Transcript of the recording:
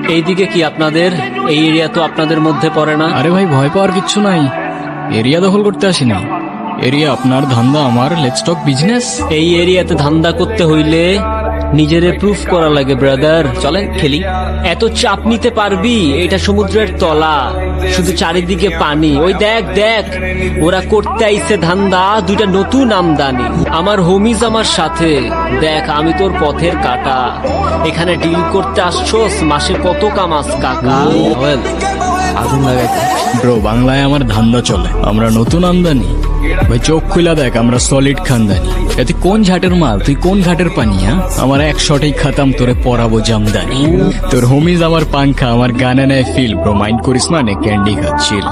এইদিকে কি আপনাদের? এই এরিয়া তো আপনাদের মধ্যে পড়ে না। আরে ভাই, ভয় পাওয়ার কিচ্ছু নাই। এরিয়া দখল করতে আসিনি। এরিয়া আপনার, ধান্দা আমার। Let's talk business. এই এরিয়াতে ধান্দা করতে হইলে নিজেরে প্রুফ করা লাগে ব্রাদার। চলেন খেলি। এত চাপ নিতে পারবি? এটা সমুদ্রের তলা, শুধু চারিদিকে পানি। ওই দেখ দেখ, ওরা করতে আইছে ধান্দা, দুইটা নতুন আমদানি। আমার হোমিজ আমার সাথে। দেখ, আমি তোর পথের কাটা। এখানে ডিল করতে আসছোস, মাসে কত কামাস কাকা? আগুন লাগাইতে ব্রো, বাংলায় আমার ধান্দা চলে। আমরা নতুন আমদানি। ভাই চোখ খুলা দেখ, আমরা সলিড খানদানি। তুই কোন ঘাটের মাল, তুই কোন ঘাটের পানি? আমার এক শটেই খাতাম, তোরে পরাবো জামদানি। তোর হোমিজ আমার পাংখা, আমার গানে নেয় ফিল। ব্রো মাইন্ড করিস না, নে ক্যান্ডি খাচ্ছিল।